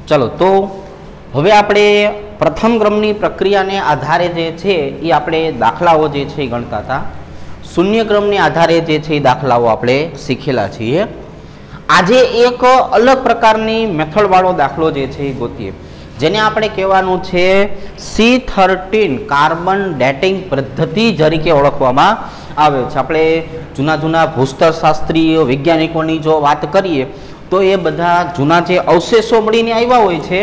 चलो तो હવે આપણે પ્રથમ ક્રમની પ્રક્રિયાને આધારે જે છે એ આપણે દાખલાઓ જે છે એ ગણતા હતા. શૂન્ય ક્રમને આધારે જે છે એ દાખલાઓ આપણે શીખેલા છીએ. આજે એક અલગ પ્રકારની મેથડવાળો દાખલો જે છે એ ગોતીએ, જેને આપણે કહેવાનું છે C13 કાર્બન ડેટિંગ પદ્ધતિ તરીકે ઓળખવામાં આવે છે. આપણે જૂના જૂના ભૂસ્તરશાસ્ત્રીય વૈજ્ઞાનિકોની જો વાત કરીએ તો એ બધા જૂના જે અવશેષો મળીને આવ્યા હોય છે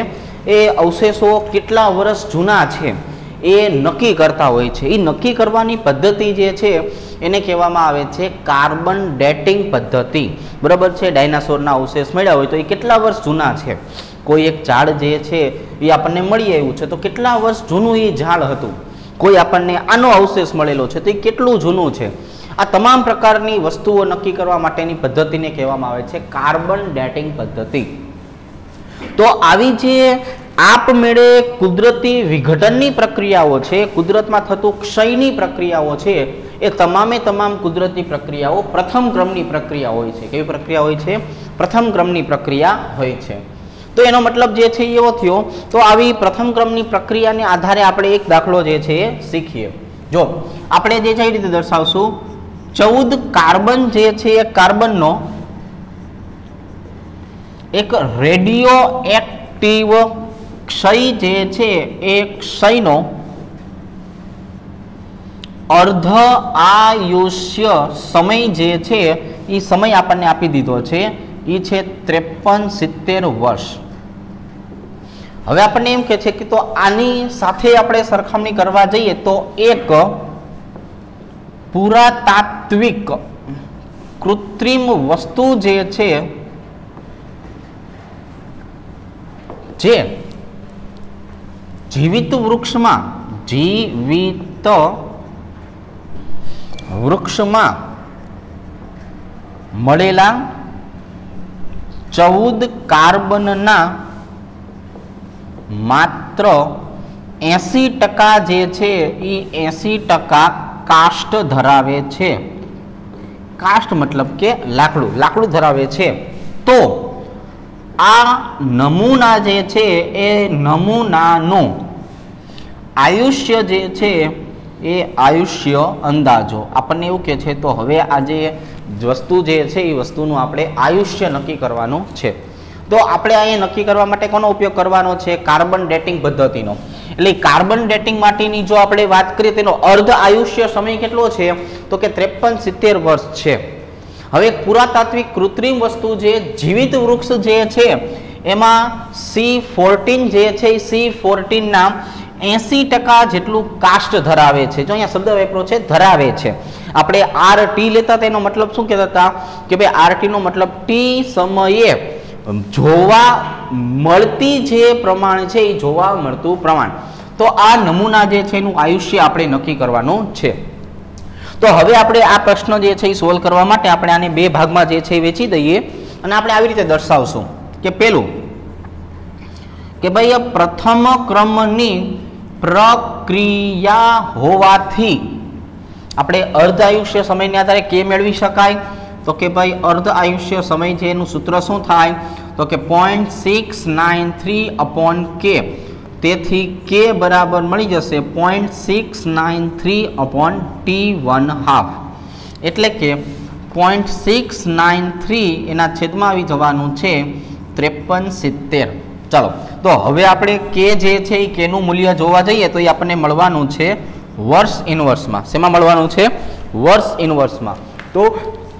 એ અવશેષો કેટલા વર્ષ જૂના છે એ નક્કી કરતા હોય છે. એ નક્કી કરવાની પદ્ધતિ જે છે એને કહેવામાં આવે છે કાર્બન ડેટિંગ પદ્ધતિ. બરાબર છે. ડાયનાસોરના અવશેષ મળ્યા હોય તો એ કેટલા વર્ષ જૂના છે. કોઈ એક ઝાડ જે છે એ આપણને મળી આવ્યું છે તો કેટલા વર્ષ જૂનું એ ઝાડ હતું. કોઈ આપણને આનો અવશેષ મળેલો છે તો એ કેટલું જૂનું છે. આ તમામ પ્રકારની વસ્તુઓ નક્કી કરવા માટેની પદ્ધતિને કહેવામાં આવે છે કાર્બન ડેટિંગ પદ્ધતિ. તો આવી જે આપમેળે કુદરતી વિઘટનની પ્રક્રિયાઓ છે, કુદરતમાં થતું ક્ષયની પ્રક્રિયાઓ છે, એ તમામે તમામ કુદરતી પ્રક્રિયાઓ પ્રથમ ક્રમની પ્રક્રિયા હોય છે. કેવી પ્રક્રિયા હોય છે? પ્રથમ ક્રમની પ્રક્રિયા હોય છે. તો એનો મતલબ જે છે એવો થયો. તો આવી પ્રથમ ક્રમની પ્રક્રિયાને આધારે આપણે એક દાખલો જે છે એ શીખીએ. જો આપણે જે છે એ રીતે દર્શાવશું, 14 કાર્બન જે છે એ કાર્બનનો એક રેડિયો એક્ટિવ ક્ષય જે છે એ ક્ષયનો અર્ધ આયુષ્ય સમય જે છે એ સમય આપણને આપી દીધો છે, એ છે 53-70 વર્ષ. હવે આપણને એમ કે છે કે તો આની સાથે આપણે સરખામણી કરવા જઈએ તો એક પુરાતાત્વિક કૃત્રિમ વસ્તુ જે છે જે જીવિત વૃક્ષમાં મળેલા 14 કાર્બનના માત્ર 80% જે છે એ 80% કાષ્ટ ધરાવે છે. કાષ્ટ મતલબ કે લાકડું ધરાવે છે. તો આ નમૂના જે છે એ નમૂનાનું આયુષ્ય જે છે એ આયુષ્ય અંદાજો આપણને એવું કે છે. તો હવે આ જે વસ્તુ જે છે એ વસ્તુનું આપણે આયુષ્ય નક્કી કરવાનું છે. તો આપણે અહીંયા નક્કી કરવા માટે કોનો ઉપયોગ કરવાનો છે? કાર્બન ડેટિંગ પદ્ધતિનો. એટલે કાર્બન ડેટિંગ માટેની જો આપણે વાત કરીએ તેનો અર્ધ આયુષ્ય સમય કેટલો છે? તો કે 53-70 વર્ષ છે. હવે પુરાતાત્વિક કૃત્રિમ વસ્તુ જે જીવિત વૃક્ષ જે છે એમાં C14 જે છે એ C14 ના 80% જેટલું કાષ્ટ ધરાવે છે. જો અહીંયા શબ્દ વાપરો છે ધરાવે છે. આપણે RT લેતા તેનો મતલબ શું કહેતા હતા કે ભાઈ RT નો મતલબ ટી સમયે જોવા મળતી જે પ્રમાણ છે એ જોવા મળતું પ્રમાણ. તો આ નમૂના જે છે એનું આયુષ્ય આપણે નક્કી કરવાનું છે. તો હવે આપણે આ પ્રશ્ન જે છે એ સોલ્વ કરવા માટે આપણે આને બે ભાગમાં જે છે એ વેચી દઈએ અને આપણે આવી રીતે દર્શાવશું કે પેલું કે ભાઈ પ્રથમ ક્રમની પ્રક્રિયા હોવાથી આપણે અર્ધ આયુષ્ય સમયને આધારે કે મેળવી શકાય. તો કે ભાઈ અર્ધ આયુષ્ય સમય છે એનું સૂત્ર શું થાય? તો કે 0.693/K. તેથી K બરાબર મળી જશે 0.693/T1/2. એટલે કે 0.693 એના છેદમાં આવી જવાનું છે 53-70. ચાલો તો હવે આપણે કે જે છે એ કેનું મૂલ્ય જોવા જઈએ તો એ આપણને મળવાનું છે વર્ષ ઇનવર્સમાં. શેમાં મળવાનું છે? વર્ષ ઇનવર્સમાં. તો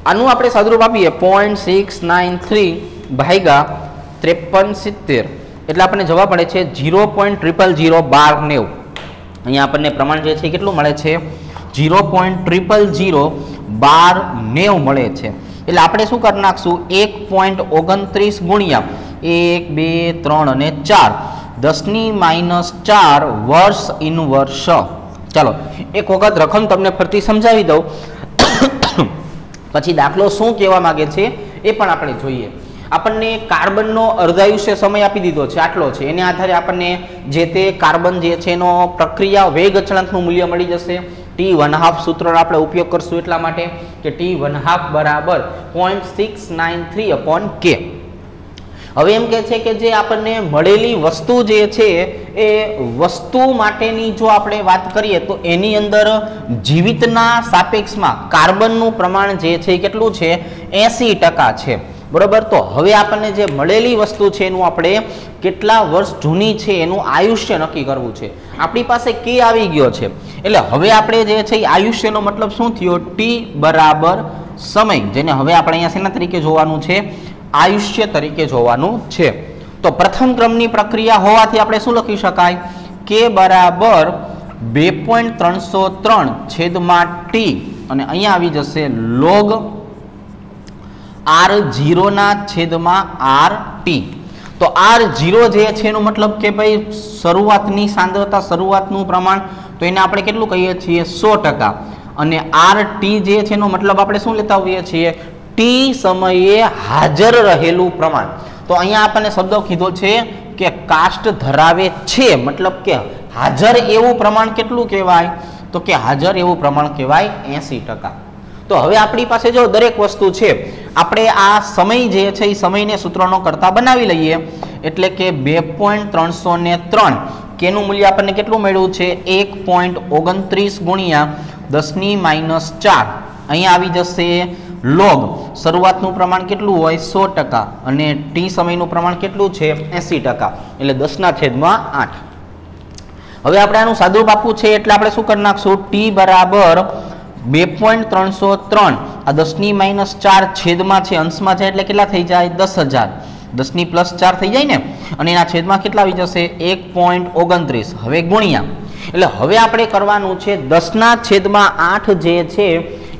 આનું આપણે સાદુરૂપ આપીએ 0.693/53-70 એટલે આપણને જવાબ મળે છે 0.0001290. અહીંયા આપણને પ્રમાણ જે છે કેટલું મળે છે? 0.0001290 મળે છે. એટલે આપણે શું કરી નાખશું 1.29 ગુણ્યા 1, 2, 3 અને 4 10⁻⁴ વર્ષ ઇનવર્સ. ચાલો એક વખત રકમ તમને ફરતી સમજાવી દઉં પછી દાખલો શું કહેવા માંગે છે એ પણ આપણે જોઈએ. આપણને કાર્બનનો અર્ધાયુષ્ય સમય આપી દીધો છે, આટલો છે. એને આધારે આપણને જે તે કાર્બન જે છે એનો પ્રક્રિયા વેગ અચળાંકનું મૂલ્ય મળી જશે. T1/2 સૂત્રનો આપણે ઉપયોગ કરશું એટલા માટે કે T1/2 બરાબર 0.693/K. હવે એમ કહે છે કે જે આપણને મળેલી વસ્તુ જે છે એ વસ્તુ માટેની જો આપણે વાત કરીએ તો એની અંદર જીવિતના સાપેક્ષમાં કાર્બનનું પ્રમાણ જે છે એ કેટલું છે 80% છે બરોબર। તો હવે આપણને જે મળેલી વસ્તુ છે એનું આપણે કેટલા વર્ષ જૂની છે એનું આયુષ્ય નક્કી કરવું છે। આપણી પાસે કે આવી ગયો છે એટલે હવે આપણે જે છે એ આયુષ્યનો મતલબ શું થયો ટી બરાબર સમય, જેને હવે આપણે અહીંયા શેના તરીકે જોવાનું છે આયુષ્ય તરીકે જોવાનું છે। તો પ્રથમ ક્રમની પ્રક્રિયા હોવાથી આપણે શું લખી શકાય કે બરાબર 2.303 છેદમાં ટી અને અહીંયા આવી જશે લોગ R0 ના છેદમાં RT। તો R0 જે છે એનો મતલબ કે ભાઈ શરૂઆતની સાંદ્રતા શરૂઆતનું પ્રમાણ તો એને આપણે કેટલું કહીએ છીએ 100% અને RT જે છે એનો મતલબ આપણે શું લેતા હોઈએ છીએ ટી સમયે હાજર રહેલું પ્રમાણ। તો અહીંયા આપણને શબ્દ કીધો છે કે કાસ્ટ ધરાવે છે મતલબ કે હાજર એવું પ્રમાણ કેટલું કહેવાય તો કે હાજર એવું પ્રમાણ કહેવાય 80%। તો હવે આપણી પાસે જો દરેક વસ્તુ છે આપણે આ સમય જે છે એ સમયને સૂત્રનો કરતા બનાવી લઈએ એટલે કે 2.303 કેનું મૂલ્ય આપણને કેટલું મળ્યું છે 1.29 ગુણ્યા 10⁻⁴ અહીંયા આવી જશે લોગ શરૂઆતનું પ્રમાણ કેટલું હોય 100% અને ટી સમયનું પ્રમાણ કેટલું છે 80% એટલે 10/8। હવે આપણે આનું સાદુરૂપ આપવું છે એટલે આપણે શું કરી નાખશું ટી બરાબર 2.303 આ 10⁻⁴ છેદમાં છે અંશમાં જાય એટલે કેટલા થઈ જાય 10,000 10+4 થઈ જાય ને અને એના છેદમાં કેટલા આવી જશે 1.29 હવે ગુણ્યા એટલે હવે આપણે કરવાનું છે 10/8 જે છે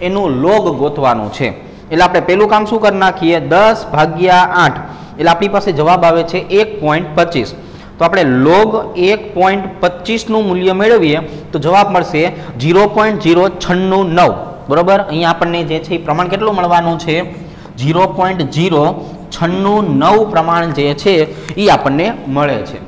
એનું લોગ ગોતવાનું છે એટલે આપણે પેલું કામ શું કરી નાખીએ 10/8 એટલે આપણી પાસે જવાબ આવે છે 1.25। તો આપણે લોગ 1.25 નું મૂલ્ય મેળવીએ તો જવાબ મળશે 0.096 બરોબર। અહીંયા આપણને જે છે એ પ્રમાણ કેટલું મળવાનું છે 0.096 પ્રમાણ જે છે એ આપણને મળે છે।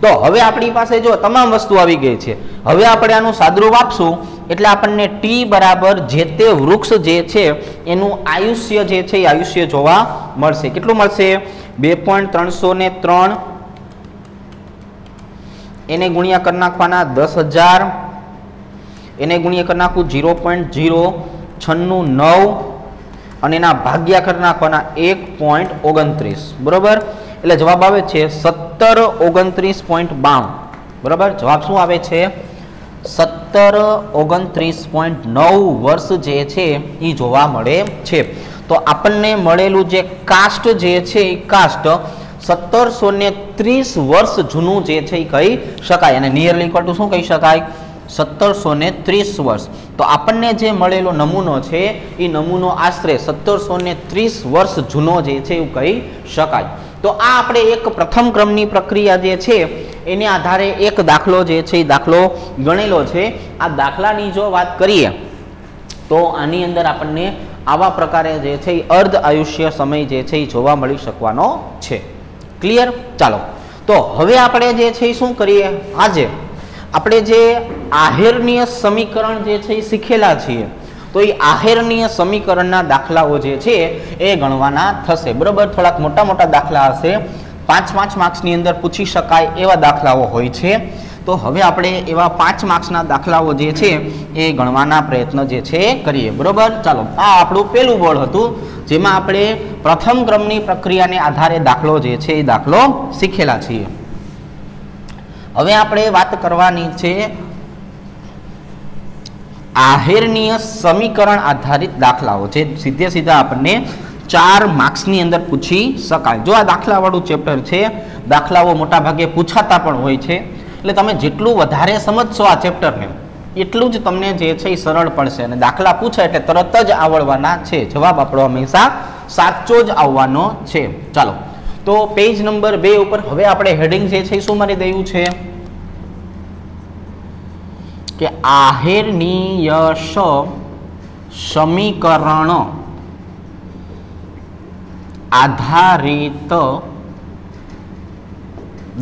તો હવે આપણી પાસે જો તમામ વસ્તુ આવી ગઈ છે હવે આપણે આનું સાદુરૂપ આપશું એટલે આપણને ટી બરાબર જે તે વૃક્ષ જે છે એનું આયુષ્ય જે છે એ આયુષ્ય જોવા મળશે। કેટલું મળશે 2.303 એને ગુણ્યા કરી નાખવાના 10,000 એને ગુણ્યા કરી નાખવું 0.096 અને એના ભાગ્યા કરી નાખવાના 1.29 બરોબર એટલે જવાબ આવે છે 1729.92 બરોબર। જવાબ શું આવે છે 1729.9 વર્ષ જે છે એ જોવા મળે છે। તો આપણને મળેલું જે કાસ્ટ જે છે એ કાસ્ટ 1730 વર્ષ જૂનું જે છે એ કહી શકાય અને નિયરલી ઇક્વલ ટુ શું કહી શકાય 1730 વર્ષ। તો આપણને જે મળેલો નમૂનો છે એ નમૂનો આશરે 1730 વર્ષ જૂનો જે છે એવું કહી શકાય। તો આ આપણે એક પ્રથમ ક્રમની પ્રક્રિયા જે છે એને આધારે એક દાખલો જે છે એ દાખલો ગણેલો છે। આ દાખલાની જો વાત કરીએ તો આની અંદર આપણને આવા પ્રકારે જે છે એ અર્ધ આયુષ્ય સમય જે છે એ જોવા મળી શકવાનો છે। ક્લિયર। ચાલો તો હવે આપણે જે છે શું કરીએ આજે આપણે જે આહેરણીય સમીકરણ જે છે એ શીખેલા છીએ તો એ આહેરણીય સમીકરણના દાખલાઓ જે છે એ ગણવાના થશે બરોબર। થોડાક મોટા મોટા દાખલા હશે 5 માર્ક્સની અંદર પૂછી શકાય એવા દાખલાઓ હોય છે। તો હવે આપણે એવા 5 માર્ક્સના દાખલાઓ જે છે એ ગણવાના પ્રયત્ન જે છે કરીએ બરોબર। ચાલો આ આપણું પહેલું બોર્ડ હતું જેમાં આપણે પ્રથમ ક્રમની પ્રક્રિયાને આધારે દાખલો જે છે એ દાખલો શીખેલા છીએ। હવે આપણે વાત કરવાની છે આહેરણીય સમીકરણ આધારિત દાખલાઓ જે સીધે સીધા આપણને 4 માર્ક્સની અંદર પૂછી શકાય। જો આ દાખલાવાળું ચેપ્ટર છે દાખલાઓ મોટા ભાગે પૂછાતા પણ હોય છે એટલે તમે જેટલું વધારે સમજશો આ ચેપ્ટરને એટલું જ તમને જે છે એ સરળ પડશે અને દાખલા પૂછે એટલે તરત જ આવડવાના છે। જવાબ આપણો હંમેશા સાચો જ આવવાનો છે। ચાલો તો પેજ નંબર 2 ઉપર હવે આપણે હેડિંગ જે છે શું મારી દયું છે કે આહેરણીય સમીકરણ આધારિત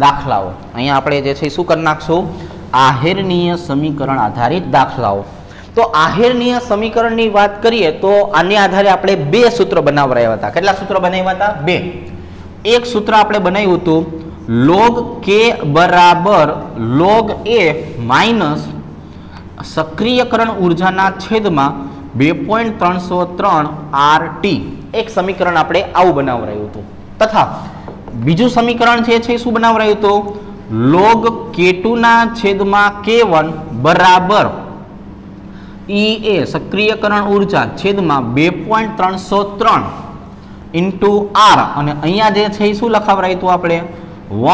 દાખલાઓ। અહીંયા આપણે જે છે શું કરી નાખશું આહેરણીય સમીકરણ આધારિત દાખલાઓ। તો આહેરણીય સમીકરણની વાત કરીએ તો આને આધારે આપણે 2 સૂત્ર બનાવરાયા હતા। કેટલા સૂત્ર બનાવ્યા હતા 2। એક સૂત્ર આપણે બનાવ્યું હતું log k બરાબર log a માઇનસ સક્રિયકરણ ઉર્જાના છેદમાં 2.303 RT એક સમીકરણ આપણે આવું બનાવરાયું હતું તથા બીજું સમીકરણ જે છે શું બનાવરાયું હતું log k2 ના છેદમાં k1 બરાબર EA સક્રિયકરણ ઉર્જા છેદમાં 2.303 ઇન્ટુ R અને અહીંયા જે છે શું લખાવરાયું હતું આપણે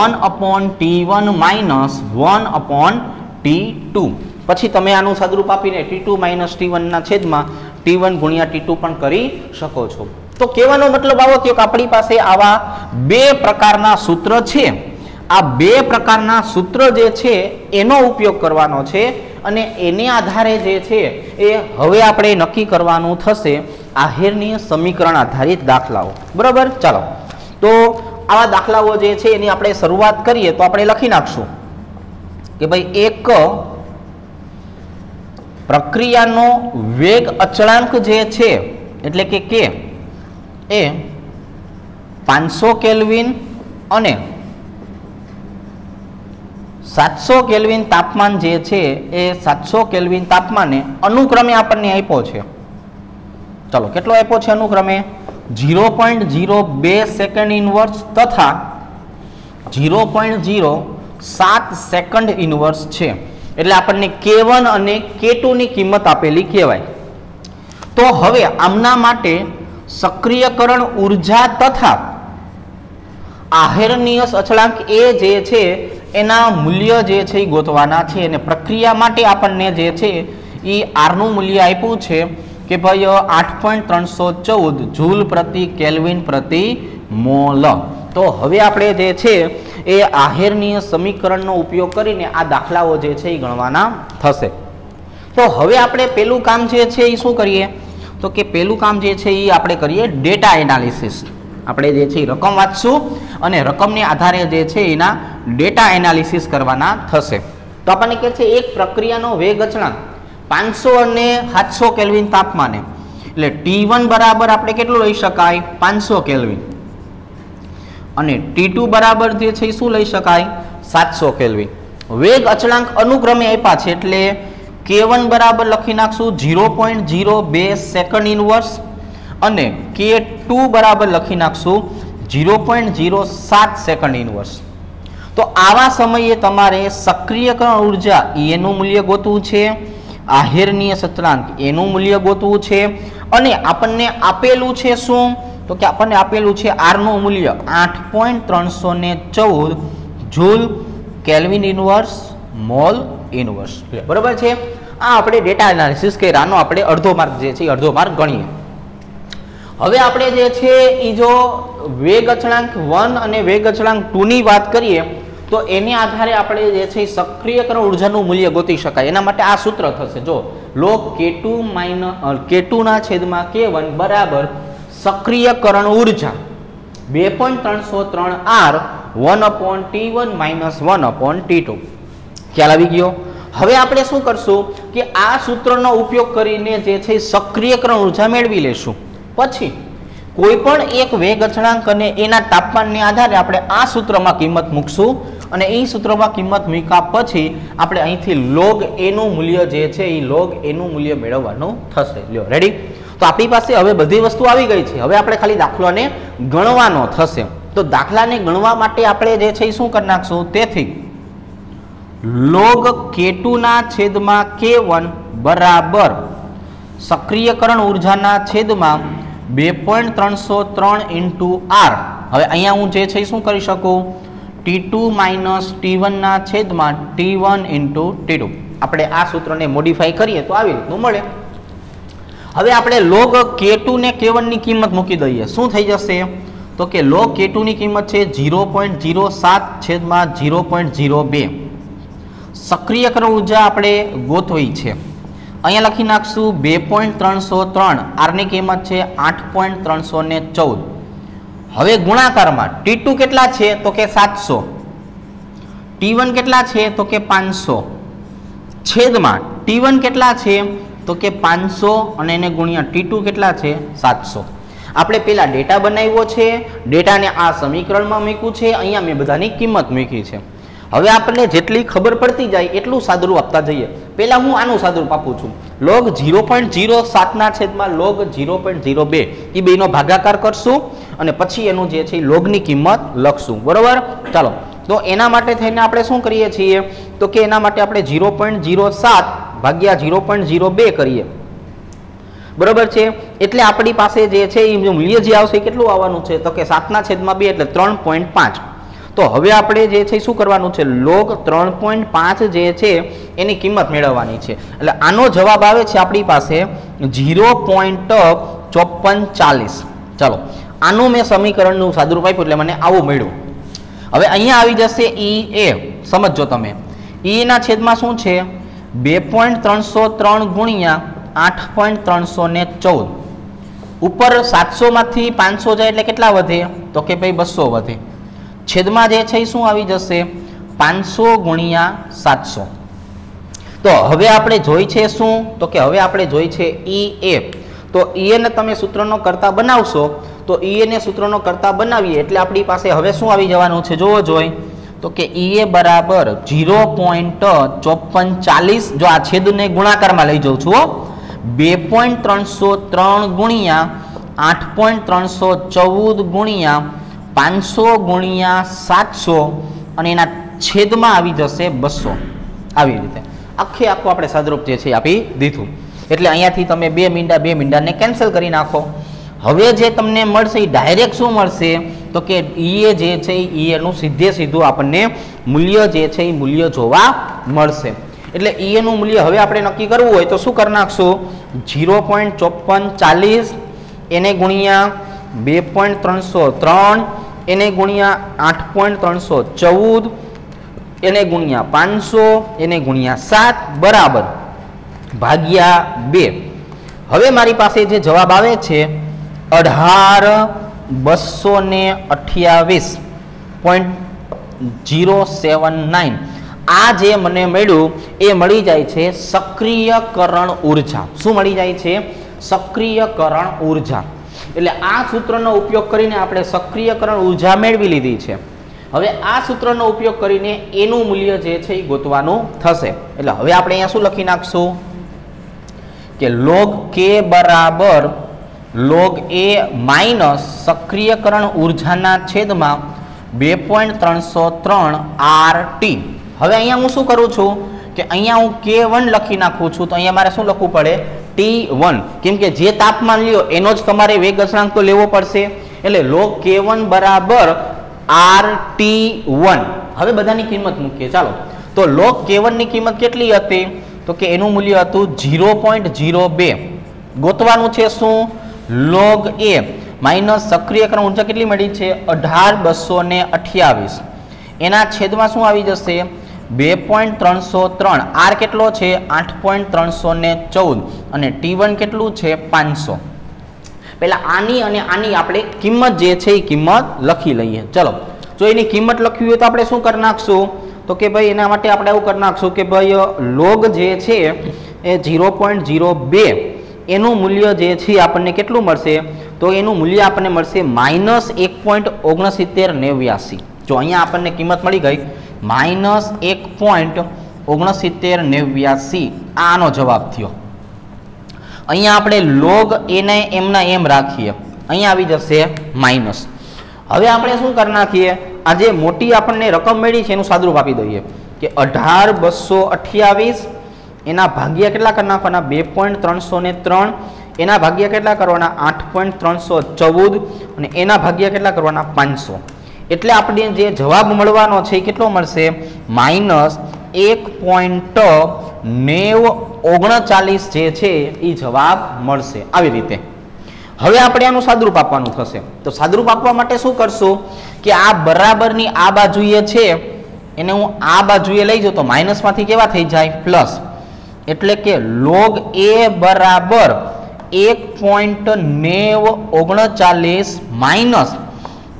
1/T1 માઇનસ 1/T2 પછી તમે આનું સદરૂપ આપીને T2 માઇનસ T1 ના છેદમાં T1 ગુણ્યા T2 પણ કરી શકો છો. તો કહેવાનો મતલબ આવો થયો કે આપણી પાસે આવા બે પ્રકારના સૂત્ર છે. આ બે પ્રકારના સૂત્ર જે છે એનો ઉપયોગ કરવાનો છે અને એને આધારે જે છે એ હવે આપણે નક્કી કરવાનું થશે આહેરની સમીકરણ આધારિત દાખલાઓ. બરાબર, ચાલો તો આવા દાખલાઓ જે છે એની આપણે શરૂઆત કરીએ તો આપણે લખી નાખશું કે ભાઈ એક પ્રક્રિયાનો વેગ અચળાંક જે છે એટલે કે k એ 500 કેલ્વિન અને 700 કેલ્વિન તાપમાન જે છે એ 700 કેલ્વિન તાપમાને અનુક્રમે આપણને આપ્યો છે. ચલો કેટલો આપ્યો છે અનુક્રમે 0.02 સેકન્ડ ઇનવર્સ તથા 0.07 સેકન્ડ ઇનવર્સ છે. એટલે આપણને k1 અને k2 ની કિંમત આપેલી કહેવાય. તો હવે આમના માટે સક્રિયકરણ ઉર્જા તથા આહેરનીય અચળાંક એ જે છે એના મૂલ્ય જે છે એ ગોતવાના છે અને પ્રક્રિયા માટે આપણને જે છે એ R નું મૂલ્ય આપ્યું છે કે ભાઈ 8.314 જૂલ પ્રતિ કેલ્વિન પ્રતિ મોલ. તો હવે આપણે જે છે એ આહેરનીય સમીકરણનો ઉપયોગ કરીને આ દાખલાઓ જે છે એ ગણવાના થશે. તો હવે આપણે પેલું કામ જે છે એ શું કરીએ તો કે પેલું કામ જે છે એ આપણે કરીએ ડેટા એનાલિસિસ. આપણે જે છે રકમ વાંચશું અને રકમને આધારે જે છે એના ડેટા એનાલિસિસ કરવાના થશે. તો આપણને કહે છે એક પ્રક્રિયાનો વેગ અચળાંક 500 અને 700 કેલ્વિન તાપમાને એટલે T1 બરાબર આપણે કેટલું લઈ શકાય 500 કેલ્વિન અને T2 બરાબર જે છે શું લઈ શકાય 700 કેલ્વિન. વેગ અચળાંક અનુક્રમે આપ્યા છે એટલે k1 બરાબર લખી નાખશું 0.02 સેકન્ડ ઇનવર્સ અને k2 બરાબર લખી નાખશું 0.07 સેકન્ડ ઇનવર્સ. તો આવા સમયે તમારે સક્રિયકરણ ઉર્જા એનું મૂલ્ય ગોતવું છે, આહેરનીય અચળાંક એનું મૂલ્ય ગોતવું છે અને આપણને આપેલું છે શું તો કે આપણને આપેલું છે R નું મૂલ્ય 8.314 joule kelvin inverse mall inverse. બરાબર છે. આ આપણે ડેટા એનાલિસિસ કર્યાનો આપણે અડધો માર્ક જે છે અડધો માર્ક ગણીએ. હવે આપણે જે છે એ જો વેગ અચળાંક 1 અને વેગ અચળાંક 2 ની વાત કરીએ તો એની આધારે આપણે જે છે સક્રિયકરણ ઉર્જાનું મૂલ્ય ગોતી શકાય. એના માટે આ સૂત્ર થશે જો log k2 ના છેદમાં k1 બરાબર સક્રિયકરણ ઉર્જા 2.303 R 1/T1 માઇનસ 1/T2. ખ્યાલ આવી ગયો. હવે આપણે શું કરશું કે આ સૂત્રનો ઉપયોગ કરીને જે છે સક્રિયકરણ ઉર્જા મેળવી લેશું. પછી કોઈ પણ એક વેગ અચળાંક અને એના તાપમાનને આધારે આપણે આ સૂત્રમાં કિંમત મૂકશું અને એ સૂત્રમાં કિંમત મૂક્યા પછી આપણે અહીંથી log a નું મૂલ્ય જે છે એ log a નું મૂલ્ય મેળવવાનું થશે. લ્યો રેડી. તો આપણી પાસે હવે બધી વસ્તુ આવી ગઈ છે. હવે આપણે ખાલી દાખલાને ગણવાનો થશે. તો દાખલાને ગણવા માટે આપણે જે છે એ શું કરી નાખશું તેથી log k2 ના છેદમાં k1 બરાબર સક્રિયકરણ ઉર્જાના છેદમાં 2.303 ઇન્ટુ R. હવે અહીંયા હું જે છે શું કરી શકું T2 માઇનસ T1 ના છેદમાં T1 ઇન્ટુ T2. આપણે આ સૂત્રને મોડિફાઈ કરીએ તો આવી રીતનું મળે. હવે આપણે log k2 ને k1 ની કિંમત મૂકી દઈએ. શું થઈ જશે તો કે log k2 ની કિંમત છે 0.07 છેદમાં 0.02. સક્રિયકરણ ઉર્જા આપણે ગોતવી છે. અહીંયા લખી નાખશું 2.303 R ની કિંમત છે 8.314. હવે ગુણાકારમાં T2 કેટલા છે તો કે 700, T1 કેટલા છે તો કે 500 છેદમાં T1 કેટલા છે તો કે 500 અને એને ગુણ્યા T2 કેટલા છે 700. આપણે પેલા ડેટા બનાવ્યો છે, ડેટાને આ સમીકરણમાં મૂક્યું છે, અહીંયા મેં બધાની કિંમત મૂકી છે. હવે આપણને જેટલી ખબર પડતી જાય એટલું સાદુરૂપ આપતા જઈએ. પહેલા હું આનું સાદુરૂપ આપું છું. log 0.07 ના છેદમાં log 0.02 એ બેનો ભાગાકાર કરશું અને પછી એનું જે છે લોગની કિંમત લખશું. બરોબર, ચાલો. તો એના માટે થઈને આપણે શું કરીએ છીએ તો કે એના માટે આપણે 0.07 ભાગ્યા 0.02 કરીએ. બરોબર છે, એટલે આપણી પાસે જે છે એ મૂલ્ય જે આવશે કેટલું આવવાનું છે તો કે 7/2 એટલે 3.5. તો હવે આપણે જે છે શું કરવાનું છે, log 3.5 જે છે એની કિંમત મેળવવાની છે. એટલે આનો જવાબ આવે છે આપણી પાસે 0.5440. ચાલો, આનું મેં સમીકરણનું સાદુરૂપ આપ્યું એટલે મને આવું મળ્યું. હવે અહીંયા આવી જશે એ સમજો તમે. ના છેદમાં શું છે 2.303 ગુણ્યા 8.314. ઉપર 700 માંથી 500 જાય એટલે કેટલા વધે તો કે ભાઈ 200 વધે. છેદમાં જે છે શું આવી જશે 500 ગુણ્યા 700. તો હવે આપણે જોઈ છે શું તો કે હવે આપણે જોઈ છે એ. તો ને તમે સૂત્રનો કરતા બનાવશો તો ને સૂત્રનો કરતા બનાવીએ એટલે આપણી પાસે હવે શું આવી જવાનું છે જોવો જોઈ તો કે બરાબર 0.5440. જો આ છેદને ગુણાકારમાં લઈ જાઉં છું 2.303 ગુણ્યા 8.314 ગુણ્યા 500 ગુણ્યા 700 અને એના છેદમાં આવી જશે 200. આવી રીતે આખે આખું આપણે સાદુરૂપ જે છે આપી દીધું. એટલે અહીંયાથી તમે બે મીંડાને કેન્સલ કરી નાખો. હવે જે તમને મળશે એ ડાયરેક્ટ શું મળશે તો કે જે છે એનું સીધું આપણને મૂલ્ય જે છે એ મૂલ્ય જોવા મળશે. એટલે નું મૂલ્ય હવે આપણે નક્કી કરવું હોય તો શું કરી નાખશું 0.5440 એને ગુણ્યા 2.303 એને ગુણ્યા 8.314 એને ગુણ્યા 500 એને ગુણ્યા 7 બરાબર ભાગ્યા 2. હવે મારી પાસે જે જવાબ આવે છે 18,228.079. આ જે મને મળ્યું એ મળી જાય છે સક્રિયકરણ ઉર્જા. શું મળી જાય છે સક્રિયકરણ ઉર્જા. એટલે આ સૂત્રનો ઉપયોગ કરીને આપણે સક્રિયકરણ ઉર્જા મેળવી લીધી છે. હવે આ સૂત્રનો ઉપયોગ કરીને એનું મૂલ્ય જે છે એ ગોતવાનું થશે. એટલે હવે આપણે અહીંયા શું લખી નાખશું કે log k બરાબર log a માઇનસ સક્રિયકરણ ઉર્જાના છેદમાં 2.303 RT. હવે અહીંયા હું શું કરું છું કે અહીંયા હું K1 લખી નાખું છું. તો અહીંયા મારે શું લખવું પડે T1, કેમ કે જે તાપમાન લ્યો એનો જ તમારે વેગ અચળાંક તો લેવો પડશે. એટલે log K1 બરાબર RT1. હવે બધાની કિંમત મૂકીએ. ચાલો, તો log K1 ની કિંમત કેટલી હતી તો કે એનું મૂલ્ય હતું 0.02. ગોતવાનું છે શું log a માઇનસ સક્રિયકરણ ઉર્જા કેટલી મળી છે 18,228. એના છેદમાં શું આવી જશે 2.303. R કેટલો છે 8.314 અને T1 કેટલું છે 500. પહેલા આની અને આની આપણે કિંમત જે છે એ કિંમત લખી લઈએ. ચલો, જો એની કિંમત લખવી હોય તો આપણે શું કરી નાખશું તો કે ભાઈ એના માટે આપણે એવું કરી નાખશું કે ભાઈ log જે છે એ 0.02 એનું મૂલ્ય જે છે આપણને કેટલું મળશે તો એનું મૂલ્ય આપણને મળશે -1.6989. જો અહીંયા આપણને કિંમત મળી ગઈ -1.6989. આનો જવાબ થયો. અહીંયા આપણે log a ને એમના એમ રાખીએ, અહીંયા આવી જશે માઇનસ. હવે આપણે શું કરી નાખીએ આ જે મોટી આપણને રકમ મળી છે એનું સાદુરૂપ આપી દઈએ કે 18,228 એના ભાગ્યા કેટલા કરી નાખવાના 2.303. એના ભાગ્યા કેટલા કરવાના 8.314 અને એના ભાગ્યા કેટલા કરવાના 500. એટલે આપણે જે જવાબ મળવાનો છે એ કેટલો મળશે -1.939 જે છે એ જવાબ મળશે. આવી રીતે હવે આપણે આનું સાદુરૂપ આપવાનું થશે. તો સાદુરૂપ આપવા માટે શું કરશું કે આ બરાબરની આ બાજુએ છે એને હું આ બાજુએ લઈ જાઉં તો માઇનસમાંથી કેવા થઈ જાય પ્લસ. એટલે કે log a બરાબર 1.939 માઇનસ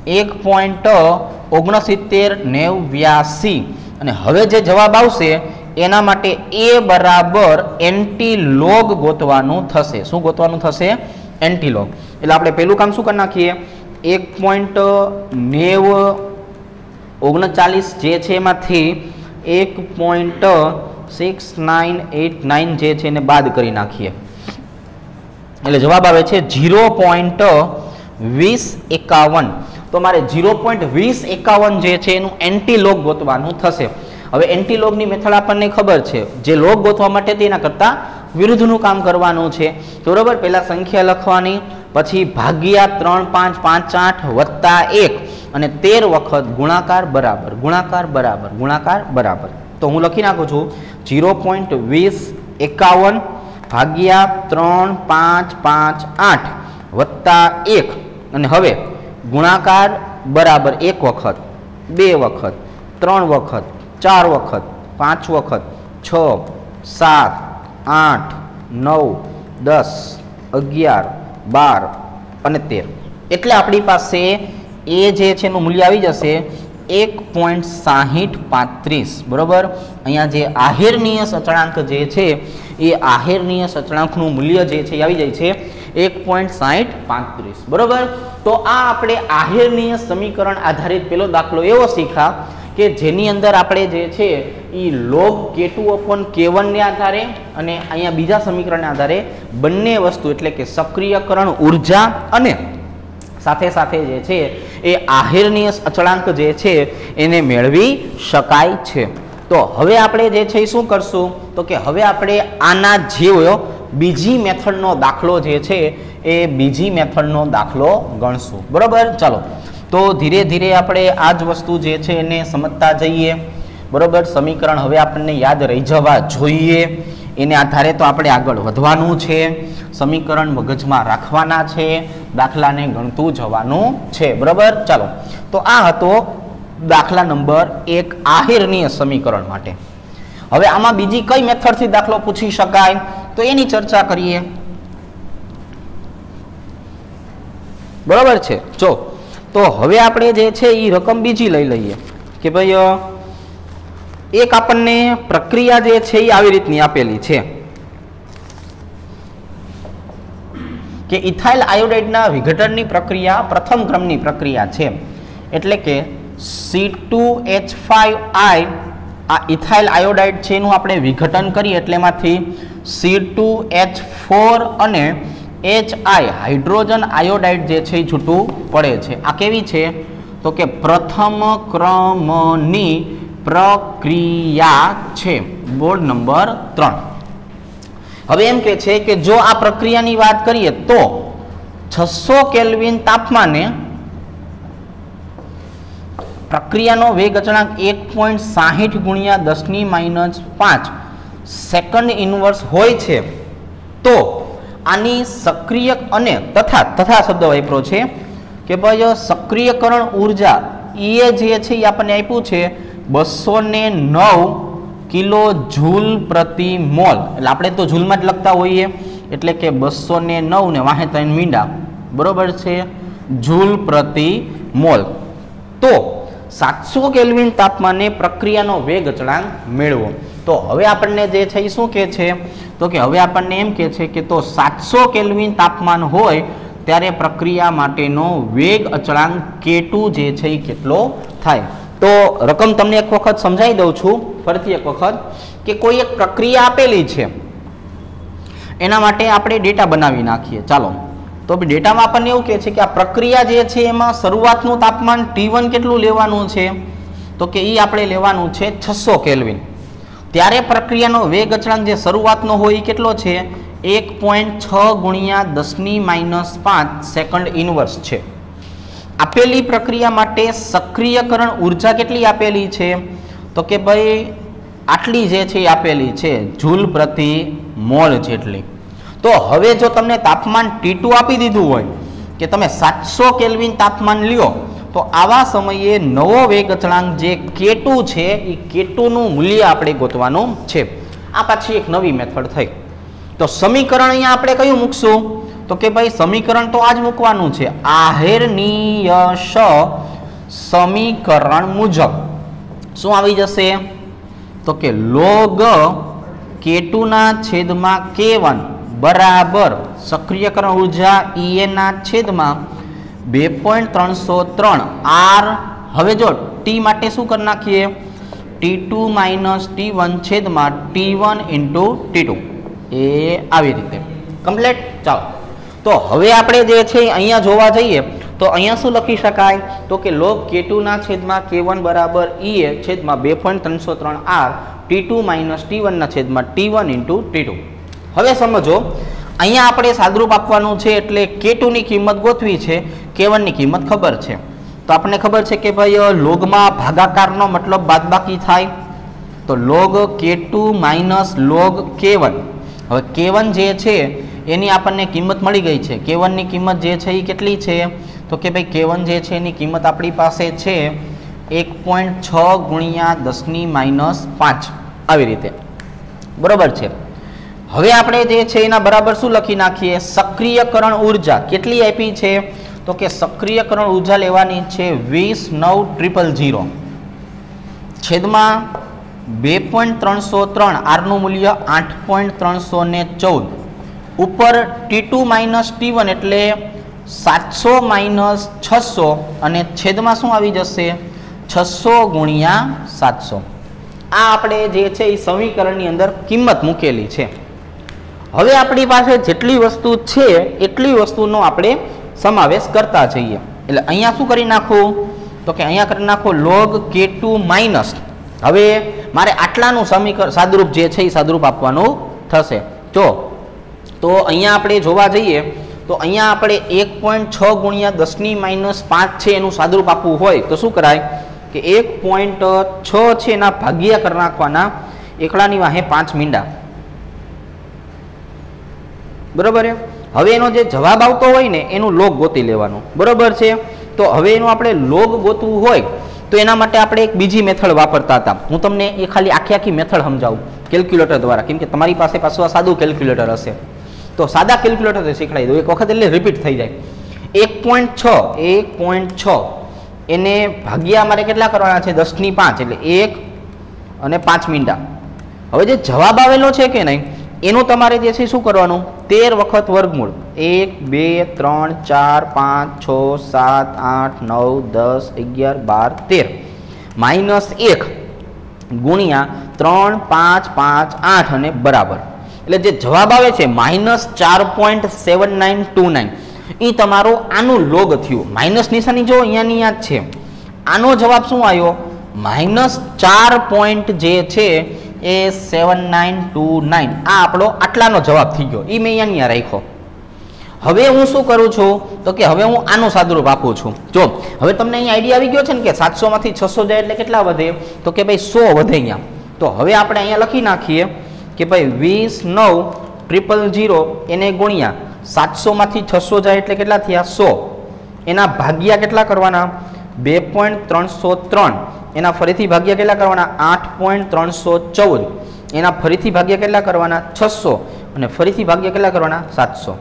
1.6989. અને હવે જે જવાબ આવશે એના માટે a બરાબર એન્ટી લોગ ગોતવાનું થશે. શું ગોતવાનું થશે એન્ટી લોગ. એટલે આપણે પહેલું કામ શું કરી નાખીએ, 1.39 જે છે એમાંથી 1.6989 જે છે એને બાદ કરી નાખીએ એટલે જવાબ આવે છે 0.2051. તો મારે 0.2051 જે છે એનું એન્ટીલોગ ગોતવાનું થશે. હવે એન્ટીલોગની મેથડ આપણને ખબર છે, જે લોગ ગોતવા માટે તેના કરતાં વિરુદ્ધનું કામ કરવાનું છે. બરોબર, પહેલા સંખ્યા લખવાની, પછી ભાગ્યા 3, 5, 5, 8 વત્તા 1 અને 13 વખત ગુણાકાર બરાબર ગુણાકાર બરાબર ગુણાકાર બરાબર. તો હું લખી નાખું છું 0.2051 ભાગ્યા 3, 5, 5, 8 વત્તા 1 અને હવે ગુણાકાર બરાબર 1 વખત, 2 વખત, 3 વખત, 4 વખત, 5 વખત, 6, 7, 8, 9, 10, 11, 12 અને 13. એટલે આપણી પાસે એ જે છે એનું મૂલ્ય આવી જશે 1.6035. બરોબર, અહીંયા જે આહેરનીય સચળાંક જે છે એ આહેરનીય સચળાંકનું મૂલ્ય જે છે એ આવી જાય છે 1.6035. બરોબર, તો આ આપણે આહેરનીય સમીકરણ આધારિત પેલો દાખલો એવો શીખા કે જેની અંદર આપણે જે છે એ log K2/K1 ને આધારે અને અહીંયા બીજા સમીકરણના આધારે બંને વસ્તુ એટલે કે સક્રિયકરણ ઉર્જા અને સાથે સાથે જે છે એ આહેરનીય અચળાંક જે છે એને મેળવી શકાય છે. તો હવે આપણે જે છે એ શું કરશું, તો કે હવે આપણે આના જેવો બીજી મેથડનો દાખલો જે છે એ બીજી મેથડનો દાખલો ગણશું. બરોબર, ચાલો તો ધીરે ધીરે આપણે આ જ વસ્તુ જે છે એને સમજતા જઈએ. બરોબર, સમીકરણ હવે આપણને યાદ રહી જવા જોઈએ, એને આધારે તો આપણે આગળ વધવાનું છે, સમીકરણ મગજમાં રાખવાના છે, દાખલાને ગણતું જવાનું છે. બરોબર, ચાલો તો આ હતો દાખલા નંબર 1 આહેરનીય સમીકરણ માટે. હવે આમાં બીજી કઈ મેથડથી દાખલો પૂછી શકાય તો એની ચર્ચા કરીએ. બરોબર છે, જો તો હવે આપણે જે છે એ રકમ બીજી લઈ લઈએ કે ભાઈ એક આપણને પ્રક્રિયા જે છે એ આવી રીતની આપેલી છે કે ઇથાઇલ આયોડાઇડના વિઘટનની પ્રક્રિયા પ્રથમ ક્રમની પ્રક્રિયા છે. એટલે કે C2H5I આ ઇથાઇલ આયોડાઇડ છે એનું આપણે વિઘટન કરીએ એટલે એમાંથી C2H4 અને HI હાઇડ્રોજન આયોડાઇડ જે છે એ છૂટું પડે છે. આ કેવી છે તો કે પ્રથમ ક્રમની પ્રક્રિયા છે, બોર્ડ નંબર 3. હવે એમ કે છે કે જો આ પ્રક્રિયાની વાત કરીએ તો 600 કેલ્વિન તાપમાને પ્રક્રિયાનો વેગ અચળાંક 1.60 ગુણ્યા 10⁻⁵ સેકન્ડ ઇનવર્સ હોય છે. તો આની સક્રિય અને તથા શબ્દ વાપરો છે કે ભાઈ સક્રિયકરણ ઉર્જા એ જે છે એ આપણને આપ્યું છે 209 કિલો જૂલ પ્રતિ મોલ. એટલે આપણે તો જૂલમાં જ લખતા હોઈએ એટલે કે 209 ને વાહે 3 મીંડા. બરોબર છે, જૂલ પ્રતિ મોલ. તો 700 કેલ્વિન તાપમાને પ્રક્રિયાનો વેગ અચળાંક મેળવો. તો હવે આપણને જે છે એ શું કહે છે તો કે હવે આપણને એમ કહે છે કે તો 700 કેલ્વિન તાપમાન હોય ત્યારે પ્રક્રિયા માટેનો વેગ અચળાંક K2 જે છે એ કેટલો થાય. તો રકમ તમને એક વખત સમજાવી દઉં છું ફરીથી એક વખત કે કોઈ એક પ્રક્રિયા આપેલી છે, એના માટે આપણે ડેટા બનાવી નાખીએ. ચાલો તો ડેટામાં આપણને એવું કહે છે કે આ પ્રક્રિયા જે છે એમાં શરૂઆતનું તાપમાન T1 કેટલું લેવાનું છે તો કે એ આપણે લેવાનું છે 600 કેલ્વિન. ત્યારે પ્રક્રિયાનો વેગ અચળાંક જે શરૂઆતનો હોય એ કેટલો છે 1.6 ગુણ્યા 10⁻⁵ સેકન્ડ ઇનવર્સ છે. આપેલી પ્રક્રિયા માટે સક્રિયકરણ ઉર્જા કેટલી આપેલી છે તો કે ભાઈ આટલી જે છે એ આપેલી છે જૂલ પ્રતિ મોલ જેટલી. તો હવે જો તમને તાપમાન T2 આપી દીધું હોય કે તમે 700 કેલ્વિન તાપમાન લ્યો તો આવા સમયે નવો વેગ અચળાંક જે K2 છે એ K2 નું મૂલ્ય આપણે ગોતવાનું છે. આ પાછી એક નવી મેથડ થઈ. તો સમીકરણ અહીંયા આપણે કયું મૂકશું તો કે ભાઈ સમીકરણ તો આ જ મૂકવાનું છે આહેરનીય સમીકરણ મુજબ શું આવી જશે તો કે log K2 ના છેદમાં K1 बराबर सक्रियकरण ऊर्जा EA ना छेदमां 2.303 R। हवे जो T माटे शुं कर नाखीए T2 minus T1 छेदमां T1 into T2 ए आवी रीते कम्प्लीट। चालो तो हवे आपणे जे छे अहींया जोवा जईए तो अहींया शुं लखी शकाय तो कि log K2 ना छेदमां K1 बराबर EA छेदमां 2.303 R T2 minus T1 ना छेदमां T1 इंटू T2। हवे समझो अहींया आपणे सादरूप आपवानुं छे एटले K2 ની કિંમત ગોતવી છે, K1 ની કિંમત ખબર છે तो आपने खबर है कि भाई log में भागाकार नो मतलब बादबाकी थाय तो log K2 minus log K1। हवे K1 जे छे एनी आपने किंमत मळी गई है। K1 ની કિંમત जे छे ई केटली छे तो कि भाई K1 जे छे एनी किंमत आपणी पासे छे 1.6 गुणिया 10 ની -5 આવી રીતે बराबर छे। हवे आपणे जे छे एना बराबर शुं लखी नाखीए सक्रियकरण ऊर्जा केटली आपी छे तो कि सक्रियकरण ऊर्जा लेवानी छे 20,9,000 छेदमां 2.303 R નું मूल्य 8.314 ऊपर T2 माइनस T1 एटले 700 माइनस 600 अने छेदमां शुं आवी जशे 600 गुणिया 700। आ आपणे जे छे ई समीकरणनी अंदर किंमत मूकेली छे। हवे आपणी पासे जेटली वस्तु छे एटली वस्तुनो आपणे समावेश करता जईए एटले अहींया शुं करी नाखो तो कि अहींया करी नाखो log K2 माइनस। हवे मारे आटलानुं समीकरण सादरूप जे छे ई सादरूप आपवानुं थशे। तो अहींया आपणे जोवा जईए तो अहींया आपणे 1.6 गुणिया 10 ની -5 छे एनुं सादरूप आपवुं होय तो शुं कराय कि 1.6 छे एना भागिया कर नाखवाना एकलानी वाहे 5 मींडा बराबर है। हवे एनो जे जवाब आवतो होय ने एनु log गोती लेवानुं बराबर छे। तो हवे एनु आपणे log गोतवुं होय तो एना माटे आपणे एक बीजी मेथड वापरता हता। हुं तमने ए खाली आखी मेथड समजावुं केल्क्युलेटर द्वारा केम के तमारी पासे पाछुं आ सादुं केल्क्युलेटर हशे तो सादा केल्क्युलेटर शीखवाड़ी दो एक वखत एटले रिपीट थई जाय। 1.6 एने भाग्या मारे केटला करवाना छे 10 ની 5 एटले 1 અને 5 મીંડા। हवे जे जवाब आवेलो छे के नहीं एनु तमारे जे छे शुं करवानुं 13 वखत वर्गमूळ 1 2 3 4 5 6 7 8 9 10 11 12 13 -1 गुणिया 3 5 5 8 અને बराबर એટલે જે જવાબ આવે છે -4.7929 ई तमारो आनु log थयुं। माइनस निशानी जो अहींयानी याद छे आनो जवाब शुं आव्यो -4 पॉइंट जे छे ए 7929 आ आपणो आटलानो जवाब थई गयो। ई मैं अहींया न्या राख्यो। हवे हूँ शुं करूं छुं तो कि हवे हूँ आनो सादरूप आपूं छुं। जो हवे तमने अहीं आइडिया आवी गयो छे ने कि 700 मांथी 600 जाय एटले केटला वधे तो कि भाई 100 वधे अहींया। तो हवे आपणे अहींया लखी नाखीए कि भाई 20,9,000 एने गुणिया 700 मांथी 600 जाए एटले केटला थया 100 एना भाग्या केटला करवाना 2.303 एना फरीथी भाग्या केटला करवाना 8.314 एना फरीथी भाग्या केटला करवाना 600 अने फरीथी भाग्या केटला करवाना 700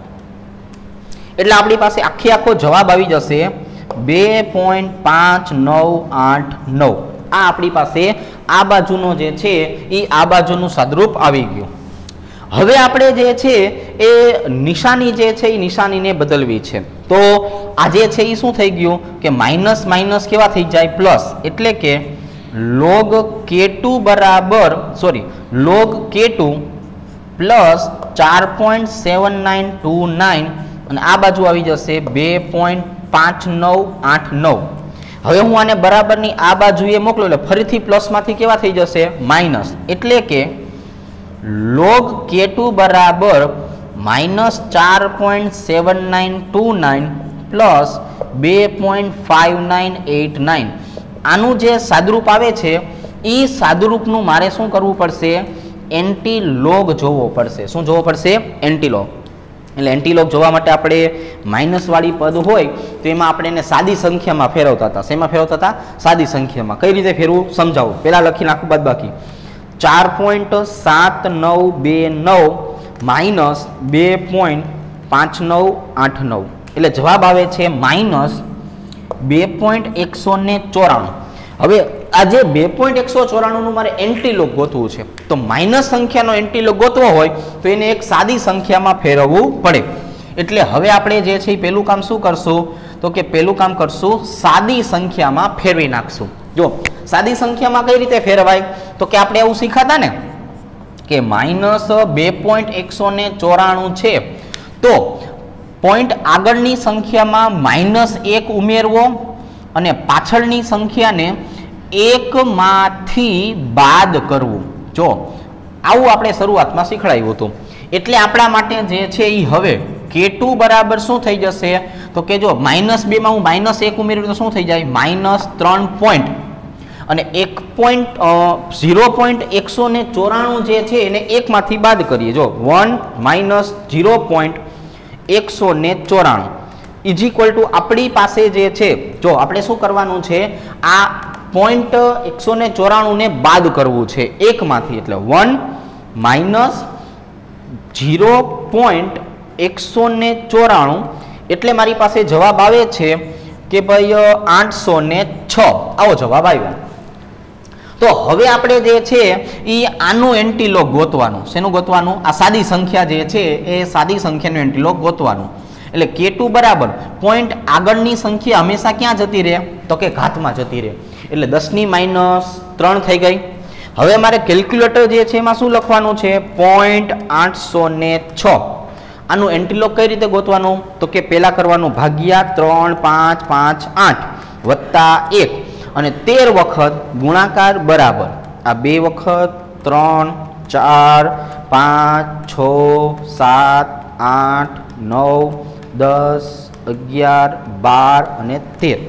एटले आपणी पासे आखे आखो जवाब आवी जशे 2.5989। आ आपणी पासे आ बाजुनो जे छे ई आ बाजुनुं सादरूप आवी गयुं। हवे आपणे जे छे ए निशानी जे छे ई निशानीने बदलवी छे तो आ जे छे ई शुं थई गयुं के माइनस माइनस केवा थई जाय प्लस एटले के log K2 बराबर log K2 प्लस 4.7929 અને આ બાજુ આવી જશે 2.5989। હવે હું આને બરાબરની આ બાજુએ મોકલું એટલે ફરીથી પ્લસમાંથી કેવા થઈ જશે માઇનસ એટલે કે log K2 बराबर -4.7929 प्लस 2.5989। आनु जे सादरूप आवे छे ई सादरूपनु मारे शुं करवुं पड़शे एंटी लॉग जोवो पड़शे। शुं जोवो पड़शे एंटी लॉग। એટલે એન્ટી લોગ જોવા માટે આપણે માઇનસ વાળી પદ હોય તો એમાં આપણે એને સાદી સંખ્યામાં ફેરવતા હતા। શેમાં ફેરવતા હતા? સાદી સંખ્યામાં। કઈ રીતે ફેરવું સમજાવું। પહેલા લખી નાખું બાદબાકી 4.7929 માઇનસ 2.5989 એટલે જવાબ આવે છે -2.194। હવે આજે 2.194 નું મારે એન્ટીલોગ ગોતવું છે, તો માઇનસ સંખ્યાનો એન્ટીલોગ ગોતવો હોય તો એને એક સાદી સંખ્યામાં ફેરવવું પડે. એટલે હવે આપણે જે છે પેલું કામ શું કરશું, તો કે પેલું કામ કરશું સાદી સંખ્યામાં ફેરવી નાખશું. જો સાદી સંખ્યામાં કઈ રીતે ફેરવાય, તો કે આપણે એવું શીખાતા ને કે -2.194 છે, તો પોઈન્ટ આગળની સંખ્યામાં -1 ઉમેરવો અને પાછળની સંખ્યાને 1 માંથી બાદ કરવું. જો આવું આપણે શરૂઆતમાં શીખડાયું હતું. એટલે આપણા માટે જે છે એ હવે K2 બરાબર શું થઈ જશે, તો કે જો -2 માં હું -1 ઉમેર્યું તો શું થઈ જાય, -3 પોઈન્ટ અને 0.194 જે છે એને 1 માંથી બાદ કરીએ. જો 1 - 0.194 ઇઝ ઇક્વલ ટુ આપણી પાસે જે છે, જો આપણે શું કરવાનું છે, આ પોઈન્ટ 194 ને બાદ કરવું છે 1 માંથી. એટલે 1 - 0.194 એટલે મારી પાસે જવાબ આવે છે કે ભાઈ 806. આવો જવાબ આવ્યો. તો હવે આપણે જે છે એ આનું એન્ટીલોગ ગોતવાનું. શેનું ગોતવાનું? આ સાદી સંખ્યા જે છે એ સાદી સંખ્યાનું એન્ટીલોગ ગોતવાનું. એટલે K2 બરાબર પોઈન્ટ આગળની સંખ્યા હંમેશા ક્યાં જતી રહે, તો કે ઘાતમાં જતી રહે. એટલે 10⁻³ થઈ ગઈ. હવે મારે કેલ્ક્યુલેટર જે છે એમાં શું લખવાનું છે, 0.806. આનું એન્ટીલોગ કઈ રીતે ગોતવાનું, તો કે પેલા કરવાનું ભાગ્યા 3, 5, 5, 8 વત્તા 1 અને 13 વખત ગુણાકાર બરાબર આ 2 વખત 3, 4, 5, 6, 7, 8, 9, 10, 11, 12 અને 13.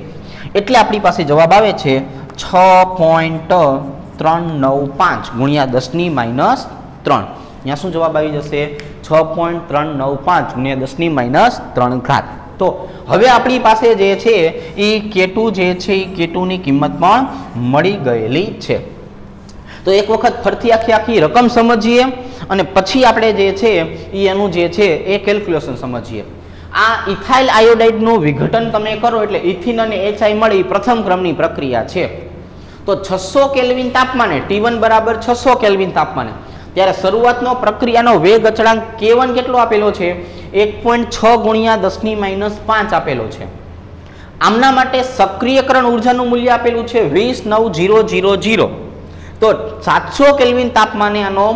એટલે આપણી પાસે જવાબ આવે છે 6.395 ગુણ્યા 10⁻3. અહીંયા શું જવાબ આવી જશે, 6.395 ગુણ્યા 10⁻3. તો હવે આપણી પાસે જે છે એ K2 જે છે એ K2 ની કિંમત પણ મળી ગયેલી છે. તો એક વખત ફરતી આખી રકમ સમજીએ અને પછી આપણે જે છે એ એનું જે છે એ કેલ્ક્યુલેશન સમજીએ. આ ઇથાઇલ આયોડાઇડનું વિઘટન તમે કરો એટલે ઇથિન અને HI મળી પ્રથમ ક્રમની પ્રક્રિયા છે. તો 600 કેલ્વિન તાપમાને T1 બરાબર 600 કેલ્વિન તાપમાને ત્યારે શરૂઆતનો પ્રક્રિયાનો વેગ અચળાંક K1 કેટલો આપેલો છે, 1.6 ગુણ્યા 10⁻5 આપેલો છે. આમના માટે સક્રિયકરણ ઉર્જાનું મૂલ્ય આપેલું છે 20,9000. તો 700 કેલ્વિન તાપમાને આનો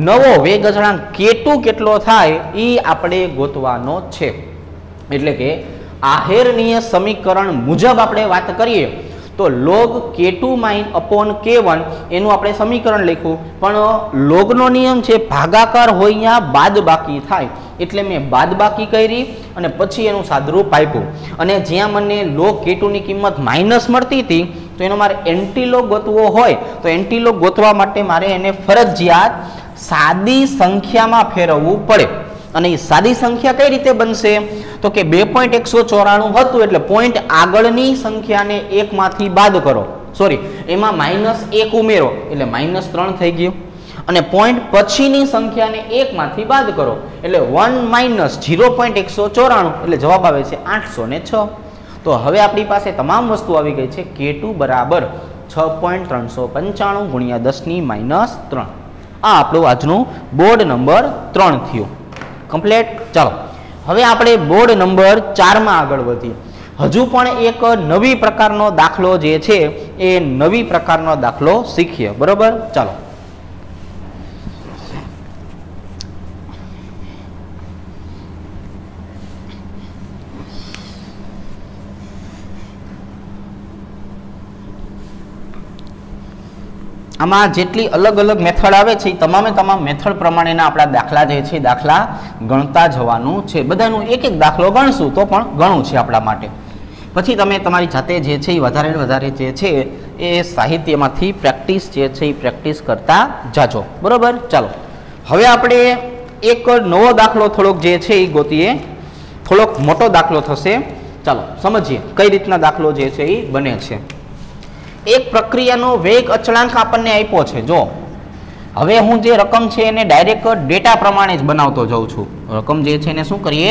નવો વેગ અચળાંક K2 કેટલો થાય એ આપણે ગોતવાનો છે. એટલે કે આહેરનીય સમીકરણ મુજબ આપણે વાત કરીએ તો log K2 / K1 એનું આપણે સમીકરણ લખ્યું, પણ લોગનો નિયમ છે ભાગાકાર હોય ત્યાં બાદબાકી થાય, એટલે મેં બાદબાકી કરી અને પછી એનું સાદરૂપ આપ્યું. અને જ્યાં મને log K2 ની કિંમત માઇનસ મળતી હતી તો એનો મારે એન્ટીલોગ ગોતવો હોય તો એન્ટીલોગ ગોતવા માટે મારે એને ફરજિયાત સાદી સંખ્યામાં ફેરવવું પડે. અને એ સાદી સંખ્યા કઈ રીતે બનશે, તો કે 2.194 હતું એટલે પોઈન્ટ આગળની સંખ્યાને 1 માંથી બાદ કરો, સોરી એમાં -1 ઉમેરો એટલે -3 થઈ ગયું. અને પોઈન્ટ પછીની સંખ્યાને 1 માંથી બાદ કરો એટલે 1 - 0.194 એટલે જવાબ આવે છે 806. તો હવે આપણી પાસે તમામ વસ્તુ આવી ગઈ છે. K2 બરાબર 6.395 ગુણ્યા 10⁻3. આ આપણું આજનું બોર્ડ નંબર 3 થયું કમ્પ્લીટ. ચાલો હવે આપણે બોર્ડ નંબર 4 માં આગળ વધીએ. હજુ પણ એક નવી પ્રકારનો દાખલો જે છે એ નવી પ્રકારનો દાખલો શીખીએ. બરોબર, ચાલો. આમાં જેટલી અલગ અલગ મેથડ આવે છે એ તમામે તમામ મેથડ પ્રમાણેના આપણા દાખલા જે છે દાખલા ગણતા જવાનું છે. બધાનું એક એક દાખલો ગણશું તો પણ ઘણું છે આપણા માટે. પછી તમે તમારી જાતે જે છે એ વધારે વધારે જે છે એ સાહિત્યમાંથી પ્રેક્ટિસ જે છે એ પ્રેક્ટિસ કરતા જાજો. બરોબર, ચાલો હવે આપણે એક નવો દાખલો થોડોક જે છે એ ગોતીએ. થોડોક મોટો દાખલો થશે. ચાલો સમજીએ કઈ રીતના દાખલો જે છે એ બને છે. એક પ્રક્રિયાનો વેગ અચળાંક આપણને આપ્યો છે. જો હવે હું જે રકમ છે એને ડાયરેક્ટ ડેટા પ્રમાણે જ બનાવતો જાઉં છું. રકમ જે છે એને શું કરીએ,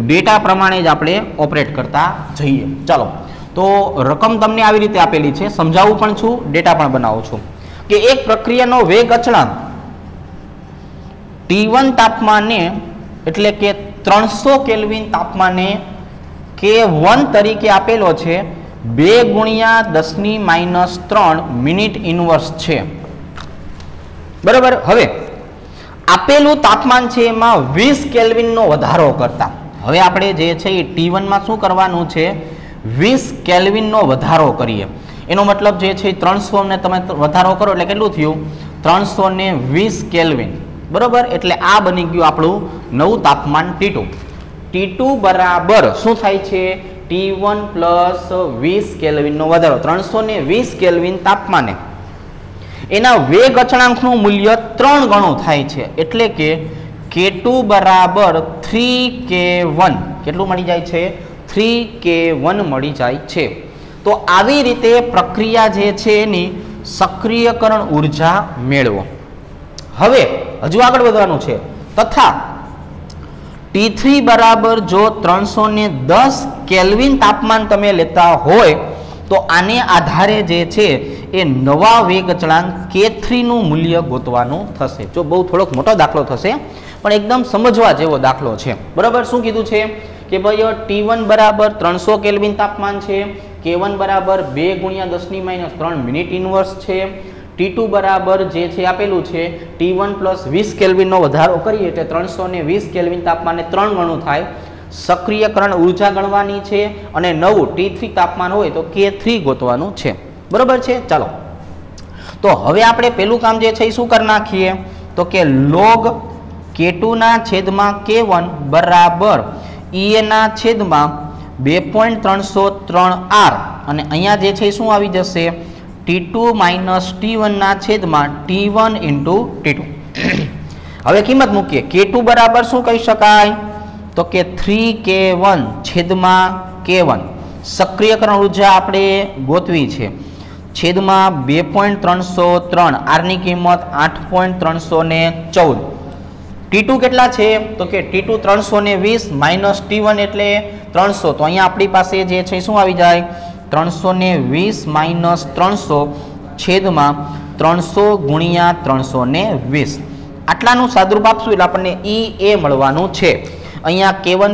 ડેટા પ્રમાણે જ આપણે ઓપરેટ કરતા જઈએ. ચાલો તો રકમ તમને આવી રીતે આપેલી છે, સમજાવું પણ છું, ડેટા પણ બનાવું છું કે એક પ્રક્રિયાનો વેગ અચળાંક T1 તાપમાને એટલે કે 300 કેલ્વિન તાપમાને K1 તરીકે આપેલો છે 2 × 10⁻³ મિનિટ ઇનવર્સ છે, બરાબર. હવે આપેલું તાપમાન છે એમાં 20 કેલ્વિનનો વધારો કરતા, હવે આપણે જે છે એ T1 માં શું કરવાનું છે, 20 કેલ્વિનનો વધારો કરીએ. એનો મતલબ જે છે 300 ને તમે વધારો કરો એટલે કેટલું થયું, 320 કેલ્વિન, બરાબર. એટલે આ બની ગયું આપણું નવું તાપમાન T2. T2 બરાબર શું થાય છે, T1 પ્લસ 20 કેલ્વિનનો વધારો, 320 કેલ્વિન તાપમાને એના વેગ અચળાંકનું મૂલ્ય 3 ગણું થાય છે, એટલે કે K2 બરાબર 3K1 કેટલું મળી જાય છે, 3K1 મળી જાય છે. તો આવી રીતે પ્રક્રિયા જે છે એની સક્રિયકરણ ઉર્જા મેળવો. હવે હજુ આગળ વધવાનું છે. તથા T3 બરાબર જો 310 કેલ્વિન તાપમાન તમે લેતા હોય તો આને આધારે જે છે એ નવા વેગ અચળાંક K3 નું મૂલ્ય ગોતવાનું થશે. જો બહુ થોડોક મોટો દાખલો થશે પણ એકદમ સમજવા જેવો દાખલો છે, બરાબર. શું કીધું છે કે ભાઈ T1 બરાબર 300 કેલ્વિન તાપમાન છે, K1 બરાબર 2 × 10⁻³ મિનિટ ઇનવર્સ છે, T2 બરાબર જે છે આપેલું છે T1 પ્લસ 20 કેલ્વિનનો વધારો કરીએ એટલે 320 કેલ્વિન તાપમાને 3 ગણું થાય. સક્રિયકરણ ઉર્જા ગણવાની છે અને નવું T3 તાપમાન હોય તો K3 ગોતવાનું છે, બરાબર છે. ચાલો તો હવે આપણે પેલું કામ જે છે એ શું કરી નાખીએ, તો કે log K2 ના છેદમાં K1 બરાબર EA ના છેદમાં 2.303R અને અહીંયા જે છે શું આવી જશે, T2 - T1 ના છેદમાં T1 × T2. હવે કિંમત મૂકીએ. K2 બરાબર શું કહી શકાય, તો કે 3K1 છેદમાં K1. સક્રિયકરણ ઉર્જા આપણે ગોતવી છે, છેદમાં 2.303, R ની કિંમત 8.314. T2 કેટલા છે, તો કે T2 320 - T1 એટલે 300, તો અહીંયા આપણી પાસે જે છે શું આવી જાય, 320 - 300 છેદમાં 300 × 320. આટલાનું સાદુરૂપ આપશું એટલે આપણને EA મળવાનું છે. અહીંયા K1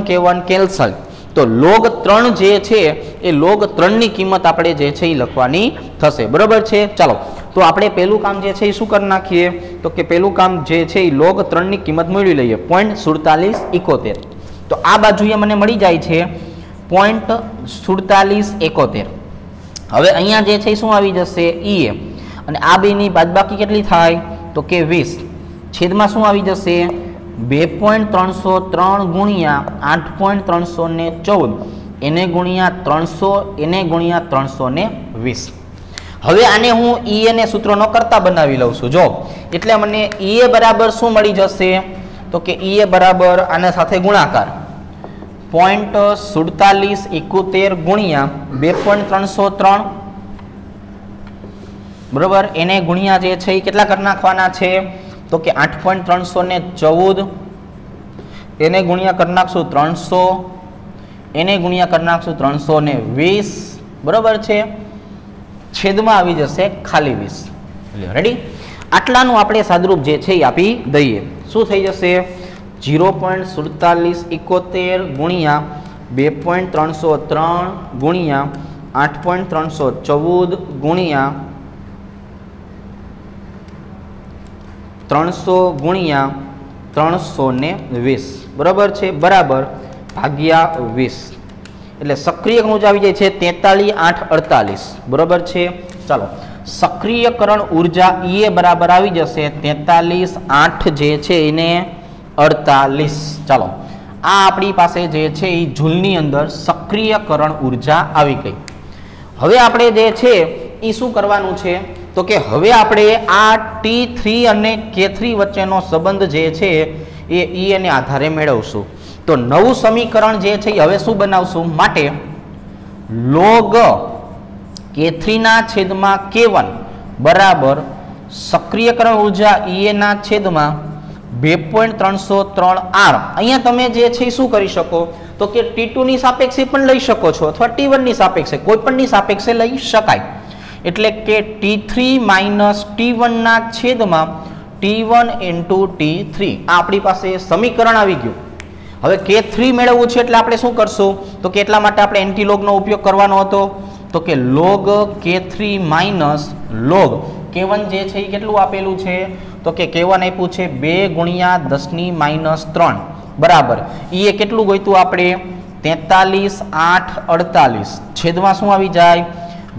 કેન્સલ, તો log 3 જે છે એ log 3 ની કિંમત આપણે જે છે એ લખવાની થશે, બરાબર છે. ચાલો તો આપણે પહેલું કામ જે છે એ શું કરી નાખીએ, તો કે પહેલું કામ જે છે એ log 3 ની કિંમત મેળવી લઈએ, 0.4771. તો આ બાજુએ મને મળી જાય છે 0.4771. હવે અહીંયા જે છે શું આવી જશે, EA, અને આ બેની બાદબાકી કેટલી થાય, તો કે 20 છેદમાં શું આવી જશે, 2.303 × 8.314 એને ગુણ્યા 300 એને ગુણ્યા 320. હવે આને હું EA ને સૂત્ર ન કરતા બનાવી લઉં છું. જો એટલે મને EA બરાબર શું મળી જશે, તો કે EA બરાબર આના સાથે ગુણાકાર 0.4771 ગુણ્યા 2.303, બરાબર. એને ગુણ્યા જે છે એ કેટલા કરી નાખવાના છે, તો કે 8.314, એને ગુણ્યા કરી નાખશું 300, એને ગુણ્યા કરી નાખશું 320, બરાબર છે. છેદમાં આવી જશે ખાલી 20. રેડી. આટલાનું આપણે સાદુરૂપ જે છે એ આપી દઈએ. શું થઈ જશે, 0.4771 ગુણ્યા 2.303 ગુણ્યા 8.314 ગુણ્યા 300 ગુણ્યા 320, બરાબર છે, બરાબર ભાગ્યા 20. એટલે સક્રિયકરણ ઉર્જા આવી જાય છે 43,848, બરાબર છે. ચાલો સક્રિયકરણ ઉર્જા EA બરાબર આવી જશે 43,8 જે છે એને 48. ચાલો આ આપણી પાસે જે છે એ જૂલની અંદર સક્રિયકરણ ઉર્જા આવી ગઈ. હવે આપણે જે છે એ શું કરવાનું છે, તો કે હવે આપણે આ T3 અને K3 વચ્ચેનો સંબંધ જે છે એ EA ને આધારે મેળવશું. તો નવું સમીકરણ જે છે એ હવે શું બનાવશું, માટે log K3 ના છેદમાં K1 બરાબર સક્રિયકરણ ઉર્જા EA ના છેદમાં 2.303R. અહીંયા તમે જે છે શું કરી શકો, તો કે T2 ની સાપેક્ષે પણ લઈ શકો છો અથવા T1 ની સાપેક્ષે, કોઈ પણ ની સાપેક્ષે લઈ શકાય. એટલે કે T3 માઇનસ T1 ના છેદમાં T1 ઇન્ટુ T3 આ આપણી પાસે સમીકરણ આવી ગયું. હવે K3 મેળવવું છે એટલે આપણે શું કરશું? તો કે એટલા માટે આપણે એન્ટીલોગનો ઉપયોગ કરવાનો હતો. તો કે log K3 minus log K1 જે છે એ કેટલું આપેલું છે? તો કે K1 આપ્યું છે 2 ગુણ્યા 10 ની માઇનસ 3 બરાબર. એ કેટલું ગોઈતું આપણે? 43 8 48 છેદમાં શું આવી જાય?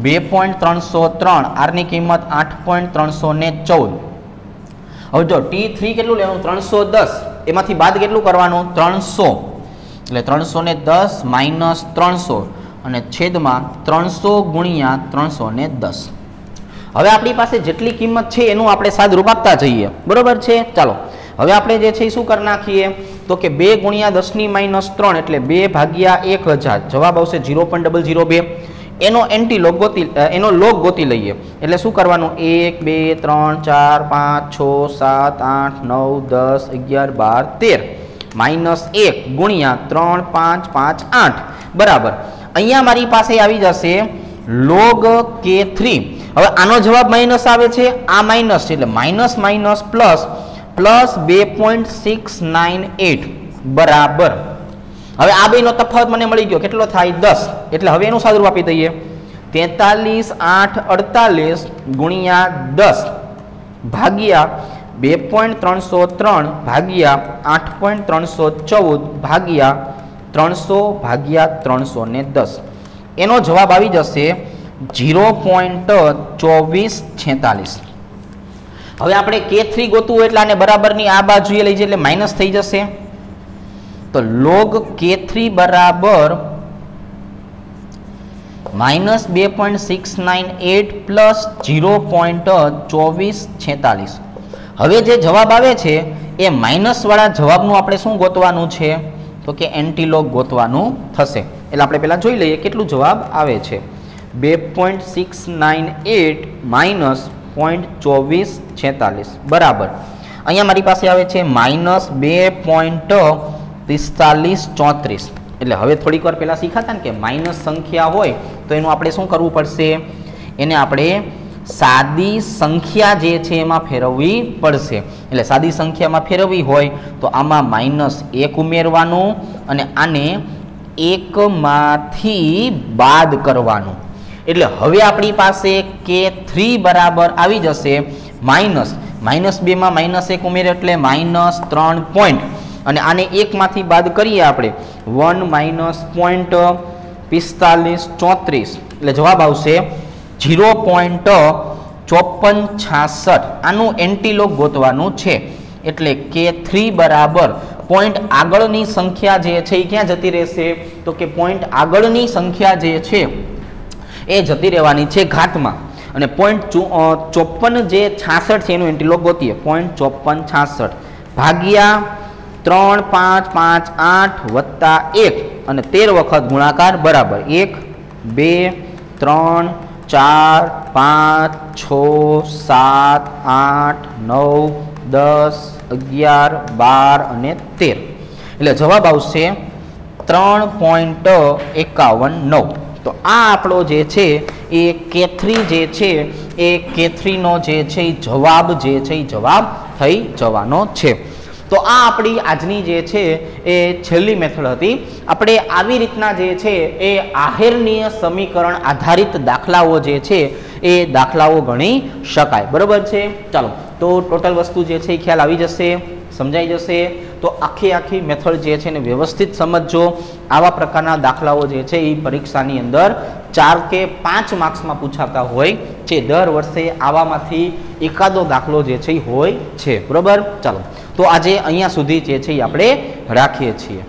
2.303 r ની કિંમત 8.314. હવે જો T3 કેટલું લેવાનું? 310 એમાંથી બાદ કેટલું કરવાનું? 300 એટલે 310 માઇનસ 300 અને છેદમાં 300 ગુણ્યા 310. હવે આપણી પાસે જેટલી કિંમત છે એનું આપણે સાદુરૂપ આપતા જઈએ, બરોબર છે. ચાલો હવે આપણે જે છે એ શું કરી નાખીએ? તો કે 2 ગુણ્યા 10 ની માઇનસ 3 એટલે 2 ભાગ્યા 1000 જવાબ આવશે 0.002. એનો એન્ટીલોગ ગોતી એનો લોગ ગોતી લઈએ. એટલે શું કરવાનું? 1 2 3 4 5 6 7 8 9 10 11 12 13 માઇનસ 1 ગુણ્યા 3 5 5 8 બરાબર. અહીંયા મારી પાસે આવી જશે log K3. હવે આનો જવાબ માઇનસ આવે છે, આ માઇનસ છે એટલે માઇનસ માઇનસ પ્લસ પ્લસ 2.698 બરાબર. હવે આ બેનો તફાવત મને મળી ગયો, કેટલો થાય? 10. એટલે હવે એનું સાદુરૂપ આપી દઈએ. 43 8 48 ગુણ્યા 10 ભાગ્યા 2.303 ભાગ્યા 8.314 ભાગ્યા 300 ભાગ્યા 310. એનો જવાબ આવી જશે 0.2446. હવે આપણે K3 ગોતવું હોય એટલે આને બરાબરની આ બાજુએ લઈ જઈએ એટલે માઇનસ થઈ જશે. તો log K3 બરાબર માઇનસ 2.698 પ્લસ 0.2446. હવે જે જવાબ આવે છે એ માઇનસ વાળા જવાબનું આપણે શું ગોતવાનું છે? તો કે એન્ટીલોગ ગોતવાનું થશે. એટલે આપણે પહેલા જોઈ લઈએ કેટલું જવાબ આવે છે. 2.698 માઇનસ 0.2446 બરાબર. અહીંયા મારી પાસે આવે છે માઇનસ 2.4534. એટલે હવે થોડીક વાર પહેલા શીખાતા ને કે માઇનસ સંખ્યા હોય તો એનું આપણે શું કરવું પડશે? એને આપણે સાદી સંખ્યા જે છે એમાં ફેરવવી પડશે. એટલે સાદી સંખ્યામાં ફેરવવી હોય તો આમાં માઇનસ 1 ઉમેરવાનું અને આને 1 માંથી બાદ કરવાનું. એટલે હવે આપણી પાસે K3 બરાબર આવી જશે માઇનસ 2 માં માઇનસ 1 ઉમેરે એટલે માઇનસ 3 પોઈન્ટ અને આને 1 માંથી બાદ કરીએ આપણે 1 માઇનસ 0.4534 એટલે જવાબ આવશે 0.5466. આનું એન્ટીલોગ ગોતવાનું છે. એટલે K3 બરાબર પોઈન્ટ આગળની સંખ્યા જે છે એ ક્યાં જતી રહેશે? તો કે પોઈન્ટ આગળની સંખ્યા જે છે એ જતી રહેવાની છે ઘાતમાં. અને 0.54 જે 66 છે એનું એન્ટીલોગ ગોતીએ. 0.5466 ભાગ્યા 3 5 5 8 વત્તા 1 અને 13 વખત ગુણાકાર બરાબર 1 2 3 4 5 6 7 8 9 10 11 12 અને 13. એટલે જવાબ આવશે 3.519. તો આ આપણો જે છે એ K3 જે છે એ K3 નો જે છે એ જવાબ જે છે એ જવાબ થઈ જવાનો છે. તો આ આપણી આજની જે છે એ છેલ્લી મેથડ હતી. આપણે આવી રીતના જે છે એ આહેરનીય સમીકરણ આધારિત દાખલાઓ જે છે એ દાખલાઓ ગણી શકાય, બરોબર છે. ચાલો તો ટોટલ વસ્તુ જે છે એ ખ્યાલ આવી જશે, સમજાઈ જશે. તો આખી મેથડ જે છે એને વ્યવસ્થિત સમજજો. આવા પ્રકારના દાખલાઓ જે છે એ પરીક્ષાની અંદર 4 કે 5 માર્ક્સમાં પૂછાતા હોય છે. દર વર્ષે આવામાંથી એકાદો દાખલો જે છે એ હોય છે, બરોબર. ચાલો તો આજે અહીંયા સુધી જે છે એ આપણે રાખીએ છીએ.